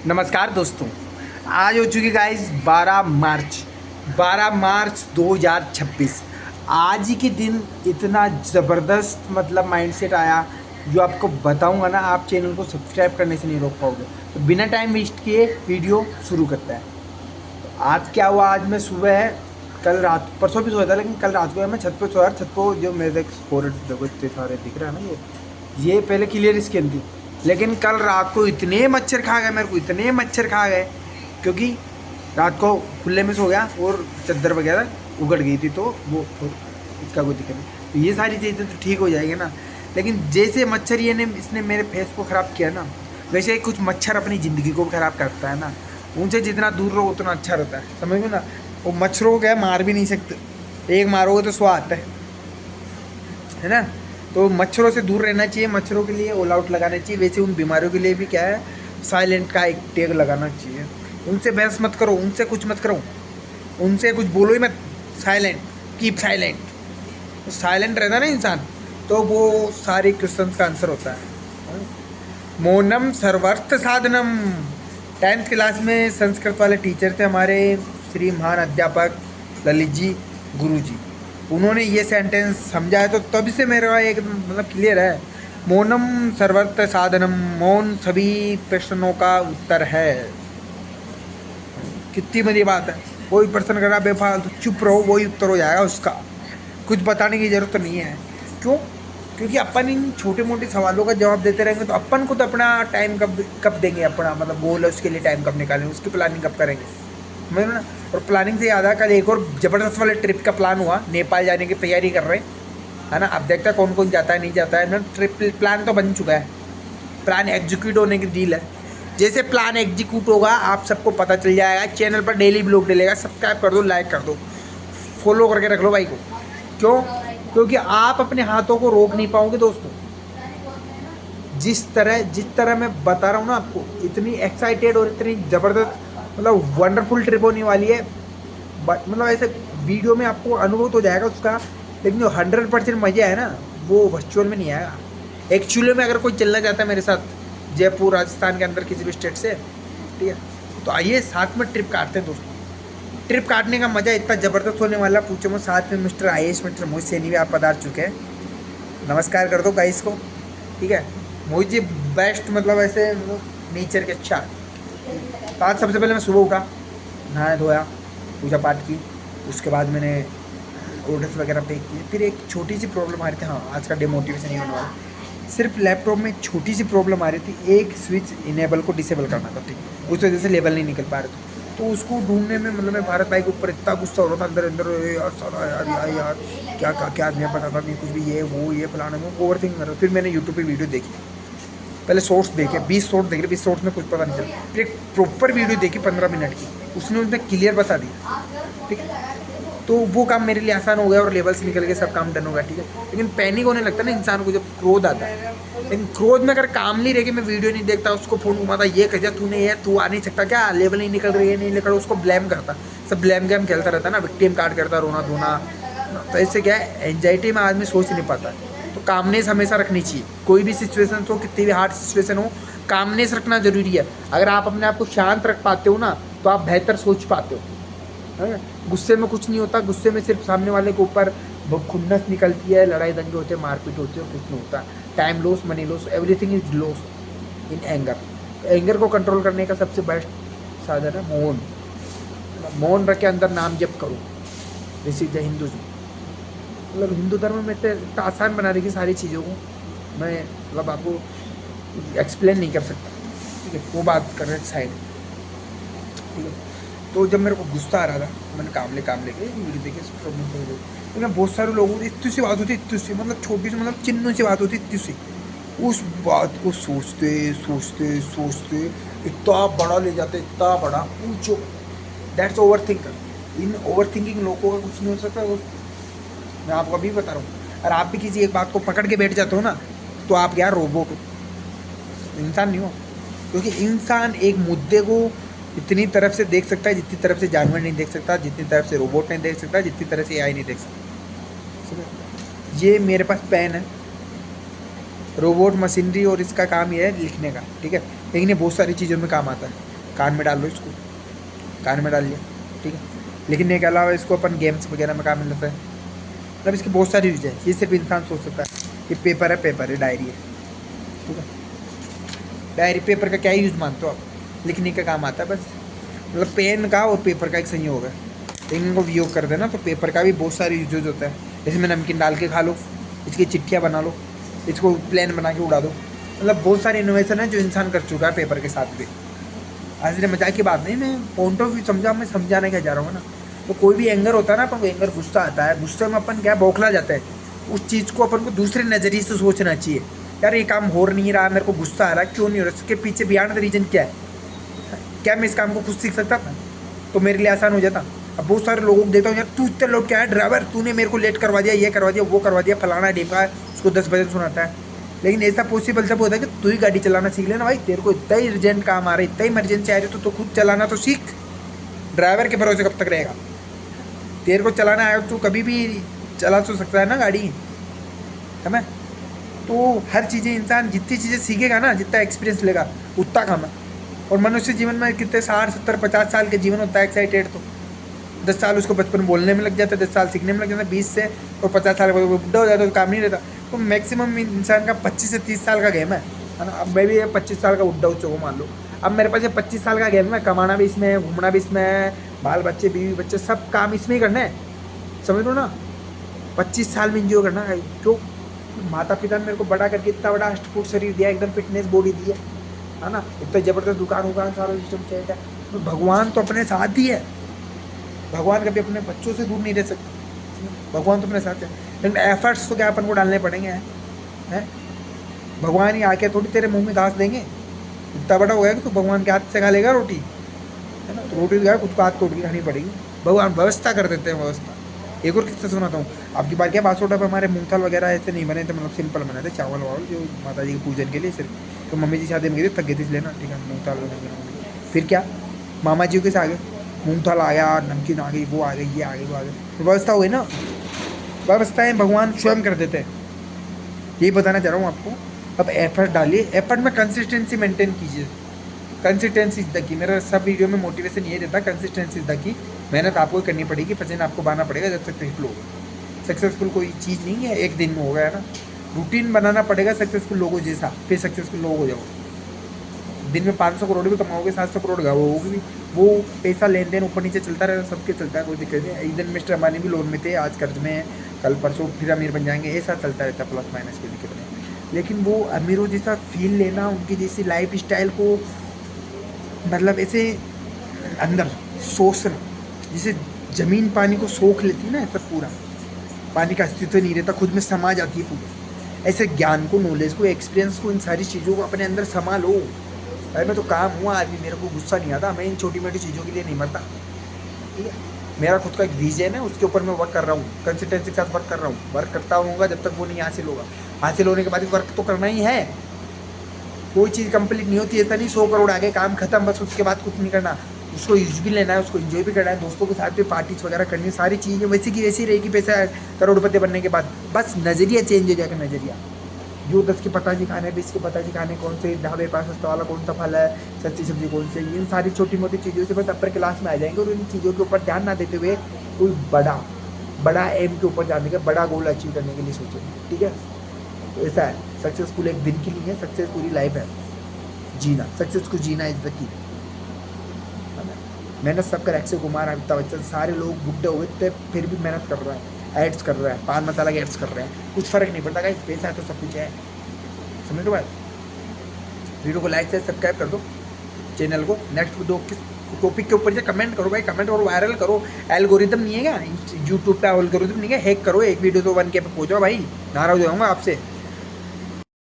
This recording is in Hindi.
नमस्कार दोस्तों। आज हो चुकी गाइस 12 मार्च 2026। आज ही के दिन इतना ज़बरदस्त माइंडसेट आया जो आपको बताऊंगा ना, आप चैनल को सब्सक्राइब करने से नहीं रोक पाओगे। तो बिना टाइम वेस्ट किए वीडियो शुरू करता है। तो आज क्या हुआ, आज मैं सुबह, कल रात परसों भी सोया था लेकिन कल रात को मैं छत पर सोया। छत को जो मेरे फोरेड देखो इतने सारे दिख रहे हैं ना, ये पहले क्लियर स्किन थी, लेकिन कल रात को इतने मच्छर खा गए मेरे को, इतने मच्छर खा गए क्योंकि रात को खुले में सो गया और चादर वगैरह उगड़ गई थी। तो वो इसका कोई दिक्कत नहीं, तो ये सारी चीज़ें तो ठीक हो जाएगी ना। लेकिन जैसे मच्छर इसने मेरे फेस को ख़राब किया ना, वैसे ही कुछ मच्छर अपनी ज़िंदगी को ख़राब करता है ना। उनसे जितना दूर रहो उतना अच्छा रहता है, समझ में ना। वो मच्छरों को क्या है, मार भी नहीं सकते, एक मारोगे तो स्वाद है ना। तो मच्छरों से दूर रहना चाहिए, मच्छरों के लिए ऑल आउट लगाना चाहिए। वैसे उन बीमारियों के लिए भी क्या है, साइलेंट का एक टैग लगाना चाहिए। उनसे बहस मत करो, उनसे कुछ मत करो, उनसे कुछ बोलो ही मत। Silent, keep silent. तो साइलेंट रहता ना इंसान, तो वो सारे क्वेश्चंस का आंसर होता है। मौनम सर्वर्थ साधनम। 10th क्लास में संस्कृत वाले टीचर थे हमारे, श्री महान अध्यापक ललित जी, गुरु जी। उन्होंने ये सेंटेंस समझा है तो तभी से मेरा एक क्लियर है। मौनम सर्वर्थ साधनम, मौन सभी प्रश्नों का उत्तर है। कितनी बड़ी बात है। कोई प्रश्न करा बेफालतू चुप रहो, वही उत्तर हो जाएगा उसका। कुछ बताने की जरूरत नहीं है। क्यों? क्योंकि अपन इन छोटे मोटे सवालों का जवाब देते रहेंगे तो अपन खुद अपना टाइम कब कब देंगे, अपना गोल है उसके लिए टाइम कब निकालेंगे, उसकी प्लानिंग कब करेंगे, मैं ना। और प्लानिंग से याद है, कल एक और ज़बरदस्त वाले ट्रिप का प्लान हुआ, नेपाल जाने की तैयारी कर रहे हैं, है ना। अब देखते हैं कौन कौन जाता है नहीं जाता है ना। ट्रिप प्लान तो बन चुका है, प्लान एग्जीक्यूट होने की डील है। जैसे प्लान एग्जीक्यूट होगा आप सबको पता चल जाएगा। चैनल पर डेली ब्लॉग डलेगा, सब्सक्राइब कर दो, लाइक कर दो, फॉलो करके रख लो भाई को। क्यों? क्योंकि आप अपने हाथों को रोक नहीं पाओगे दोस्तों। जिस तरह मैं बता रहा हूँ ना आपको, इतनी एक्साइटेड और इतनी ज़बरदस्त वंडरफुल ट्रिप होने वाली है। बट ऐसे वीडियो में आपको अनुभव तो जाएगा उसका, लेकिन जो 100% मज़ा है ना, वो वर्चुअल में नहीं आएगा। एक्चुअली में अगर कोई चलना चाहता है मेरे साथ जयपुर राजस्थान के अंदर किसी भी स्टेट से, ठीक है, तो आइए साथ में ट्रिप काटते हैं दोस्तों। ट्रिप काटने का मज़ा इतना ज़बरदस्त होने वाला, पूछो मत। साथ में मिस्टर IAS मिस्टर मोहित सैनी भी आप पधार चुके हैं। नमस्कार कर दो गाइस को, ठीक है। मोहित जी बेस्ट, ऐसे नेचर के अच्छा। तो आज सबसे पहले मैं सुबह उठा, नहाया धोया, पूजा पाठ की, उसके बाद मैंने ऑर्डर्स वगैरह पे किए। फिर एक छोटी सी प्रॉब्लम आ रही थी, हाँ आज का डिमोटिवेशन नहीं होने वाला। सिर्फ लैपटॉप में छोटी सी प्रॉब्लम आ रही थी, एक स्विच इनेबल को डिसेबल करना था, ठीक, उस वजह से लेवल नहीं निकल पा रहे थे। तो उसको ढूंढने में मैं भारत भाई के ऊपर इतना गुस्सा हो रहा था अंदर अंदर, यार सारा यार क्या क्या क्या नहीं पता था, नहीं कुछ भी, ये वो ये फलाना में ओवर थिंक कर रहा। फिर मैंने यूट्यूब पे वीडियो देखी, पहले शॉर्ट्स देखे, 20 शॉर्ट्स देखे, 20 शॉर्ट्स में कुछ पता नहीं चला। फिर एक प्रॉपर वीडियो देखी 15 मिनट की, उसने क्लियर बता दिया, ठीक है। तो वो काम मेरे लिए आसान हो गया और लेवल से निकल के सब काम डन हो गया, ठीक है। लेकिन पैनिक होने लगता है ना इंसान को जब क्रोध आता है। लेकिन क्रोध में अगर काम नहीं रह के मैं वीडियो नहीं देखता, उसको फ़ोन घुमाता, ये कह तूने ये तू आ नहीं सकता क्या, लेवल नहीं निकल रही है, नहीं निकल, उसको ब्लेम करता, सब ब्लेम गेम खेलता रहता ना, विक्टिम कार्ड करता, रोना धोना। तो इससे क्या है, एंजाइटी में आदमी सोच नहीं पाता। तो कामनेस हमेशा रखनी चाहिए, कोई भी सिचुएशन हो, कितनी भी हार्ड सिचुएशन हो, कामनेस रखना ज़रूरी है। अगर आप अपने आप को शांत रख पाते हो ना, तो आप बेहतर सोच पाते हो, है। गुस्से में कुछ नहीं होता, गुस्से में सिर्फ सामने वाले के ऊपर खुन्नस निकलती है, लड़ाई दंगे होते हैं, मारपीट होती है, कुछ नहीं होता। Time loss, money loss, everything is loss in anger. Anger को कंट्रोल करने का सबसे बेस्ट साधन है मौन। मौन रख के अंदर नाम जप करो। This is the Hindu, Hindu धर्म में इतना आसान बना रही सारी चीज़ों को, मैं आपको एक्सप्लेन नहीं कर सकता, ठीक है। वो बात कर रहे साइड, ठीक है। तो जब मेरे को गुस्सा आ रहा था, मैंने काम लेके वीडियो देखे, प्रॉब्लम हो गई। लेकिन बहुत सारे लोगों की इतनी सी बात होती, इतनी सी छोटी सी चिन्हों सी बात होती, इतनी सी, उस बात को सोचते सोचते सोचते इतना बड़ा ले जाते, इतना बड़ा, पूछो। That's over thinker. In over thinking लोगों का कुछ नहीं हो सकता। मैं आपको अभी बता रहा हूँ, अगर आप भी किसी एक बात को पकड़ के बैठ जाते हो ना, तो आप क्या रोबोट हो, इंसान नहीं हो। क्योंकि इंसान एक मुद्दे को इतनी तरफ से देख सकता है जितनी तरफ से जानवर नहीं देख सकता, जितनी तरफ से रोबोट नहीं देख सकता, जितनी तरह से AI नहीं देख सकता। ये मेरे पास पेन है, रोबोट मशीनरी, और इसका काम ये है लिखने का, ठीक है, लेकिन ये बहुत सारी चीज़ों में काम आता है। कान में डाल लो इसको, कान में डाल लिया, ठीक है। लेकिन इसके अलावा इसको अपन गेम्स वगैरह में काम मिलता है, मतलब इसकी बहुत सारी यूज है। ये सिर्फ इंसान सोच सकता है। ये पेपर है, पेपर है, डायरी है, ठीक है। डायरी पेपर का क्या यूज़ मानते हो आप? लिखने का काम आता है बस, मतलब पेन का और पेपर का एक संयोग है। लेकिन इनको वियोग कर देना तो पेपर का भी बहुत सारे यूज होता है। इसमें नमकीन डाल के खा लो, इसकी चिट्ठियाँ बना लो, इसको प्लेन बना के उड़ा दो। मतलब बहुत सारे इनोवेशन है जो इंसान कर चुका है पेपर के साथ भी। आज मजाक की बात नहीं, मैं पॉइंट ऑफ व्यू समझा, मैं समझाने क्या जा रहा हूँ ना। तो कोई भी एंगर होता है ना, अपन को एंगर गुस्सा आता है, गुस्से में अपन क्या बौखला जाता है। उस चीज़ को अपन को दूसरे नज़रिए से सोचना चाहिए। यार ये काम हो नहीं रहा, मेरे को गुस्सा आ रहा है, क्यों नहीं हो रहा, इसके पीछे बियॉन्ड द रीजन क्या है। क्या मैं इस काम को खुद सीख सकता था तो मेरे लिए आसान हो जाता। अब बहुत सारे लोगों को देता हूँ, यार तू इतने लोग क्या है ड्राइवर, तूने मेरे को लेट करवा दिया, ये करवा दिया, वो करवा दिया, फलाना ढीमका है, उसको 10 बजे सुनाता है। लेकिन ऐसा पॉसिबल तब होता है कि तू ही गाड़ी चलाना सीख लेना भाई, तेरे को इतना ही अर्जेंट काम आ रहा है, इतना ही इमरजेंसी आ रही है तो खुद चलाना तो सीख। ड्राइवर के भरोसे कब तक रहेगा? तेरे को चलाना आया तो कभी भी चला तो सकता है ना गाड़ी, समझ। तो हर चीज़ें इंसान जितनी चीज़ें सीखेगा ना, जितना एक्सपीरियंस लेगा उतना कम है। और मनुष्य जीवन में कितने 60 70 50 साल के जीवन होता है एक्साइटेड, तो 10 साल उसको बचपन बोलने में लग जाता है, 10 साल सीखने में लग जाता है, 20 से और 50 साल वो बुढ़ा हो जाता है तो काम नहीं रहता। तो मैक्सिमम इंसान का 25 से 30 साल का गेम है ना। अब मैं भी 25 साल का बुढ़ा हो चुका मान लो। अब मेरे पास ये 25 साल का गेम है, कमाना भी इसमें है, घूमना भी इसमें है, बाल बच्चे बीवी बच्चे सब काम इसमें ही करना है, समझ लो ना। 25 साल में इंजॉय करना है। क्यों? माता पिता ने मेरे को बड़ा करके इतना बड़ा अष्टफुट शरीर दिया, एकदम फिटनेस बॉडी दी है ना, इतना ज़बरदस्त दुकान सारा सिस्टम चाहिए। तो भगवान तो अपने साथ ही है, भगवान कभी अपने बच्चों से दूर नहीं रह सकते, भगवान तो अपने साथ है। लेकिन एफर्ट्स तो क्या अपन को डालने पड़ेंगे हैं। भगवान ही आके थोड़ी तेरे मुंह में घास देंगे। इतना बड़ा हो गया कि तो भगवान के हाथ से खा लेगा रोटी, है ना। तो रोटी खुद को हाथ तोड़ के खानी पड़ेगी। भगवान व्यवस्था कर देते हैं, व्यवस्था। एक और किस्सा सुनाता हूँ आपकी बार। क्या बासोटा पे हमारे मूंगफल वगैरह ऐसे नहीं बने थे, मतलब सिंपल बने थे, चावल वावल जो माता जी के पूजन के लिए सिर्फ। तो मम्मी जी शादी में गई थी, थक गई थी लेना, ठीक है, मूंगफल। फिर क्या, मामा जी के से आ गए, मूंगफल आ गया, नमकीन आ गई, वो आ गई, ये आ गई, वो आ गई, तो व्यवस्था हो गई ना। व्यवस्थाएं भगवान स्वयं कर देते हैं, यही बताना चाह रहा हूँ आपको। अब एफर्ट डालिए, एफर्ट में कंसिस्टेंसी मेंटेन कीजिए। Consistency is the key. मेरा सब वीडियो में मोटिवेशन ये रहता है, कंसिस्टेंसी इज द की। मेहनत आपको करनी पड़ेगी, पसीना आपको बहाना पड़ेगा जब सक्सेसफुल होगा। सक्सेसफुल कोई चीज़ नहीं है एक दिन में होगा, है ना। रूटीन बनाना पड़ेगा सक्सेसफुल लोगों जैसा, फिर सक्सेसफुल लोग हो जाओगे। दिन में 500 करोड़ भी कमाओगे, 700 करोड़ गाओगे भी, वो पैसा लेन देन ऊपर नीचे चलता रहेगा, सबके चलता है, कोई दिक्कत नहीं। एक दिन मिस्टर अंबानी भी लोन में थे, आज कर्ज में है, कल परसों फिर अमीर बन जाएंगे, ऐसा चलता रहता है, प्लस माइनस, कोई दिक्कत नहीं। लेकिन वो अमीरों जैसा फील लेना, उनकी जैसी लाइफ स्टाइल को मतलब ऐसे अंदर सोचना, जैसे ज़मीन पानी को सोख लेती है ना, ऐसा पूरा पानी का अस्तित्व नहीं रहता, खुद में समा जाती है पूरी। ऐसे ज्ञान को, नॉलेज को, एक्सपीरियंस को, इन सारी चीज़ों को अपने अंदर समा लो। अरे मैं तो काम हुआ आदमी, मेरे को गुस्सा नहीं आता, मैं इन छोटी मोटी चीज़ों के लिए नहीं मरता, ठीक है। मेरा खुद का एक विजन है, उसके ऊपर मैं वर्क कर रहा हूँ, कंसिस्टेंसी के साथ वर्क कर रहा हूँ, वर्क करता रहूँगा जब तक वो नहीं हासिल होगा। हासिल होने के बाद वर्क तो करना ही है। कोई चीज़ कंप्लीट नहीं होती, ऐसा नहीं 100 करोड़ आ गए काम खत्म, बस उसके बाद कुछ नहीं करना। उसको यूज भी लेना है, उसको एंजॉय भी करना है, दोस्तों के साथ भी पार्टीज वगैरह करनी है, सारी चीज़ें वैसी की वैसी रहेगी पैसा करोड़पति बनने के बाद। बस नज़रिया चेंज हो जाएगा, नज़रिया। जो 10 के पता जी खाने, 20 के पता जी खाने, कौन से ढाबे पास सस्ता वाला कौन सा फल है, सस्ती सब्जी कौन सी, इन सारी छोटी मोटी चीज़ों से बस अपर क्लास में आ जाएंगे। और इन चीज़ों के ऊपर ध्यान ना देते हुए कोई बड़ा एम के ऊपर जाने का, बड़ा गोल अचीव करने के लिए सोचेंगे, ठीक है। तो ऐसा है, सक्सेसफुल एक दिन के लिए है, सक्सेस पूरी लाइफ है जीना। सक्सेस को जीना इज द की। मेहनत सब कर, अक्षय कुमार, अमिताभ बच्चन, सारे लोग बुढ़े हुए थे फिर भी मेहनत कर रहा है, एड्स कर रहा है, पान मसाला के एड्स कर रहे हैं, कुछ फर्क नहीं पड़ता। गाइस पैसा है तो सब कुछ है, समझ लो बात। वीडियो को लाइक से सब्सक्राइब कर दो चैनल को। नेक्स्ट वीडियो किस टॉपिक के ऊपर से कमेंट करो भाई, कमेंट और वायरल करो। एल्गोरिदम नहीं है क्या यूट्यूब पे, एल्गोरिदम नहीं है, हैक करो एक वीडियो तो 1K पे पहुंचो भाई, नाराज हो जाऊंगा आपसे।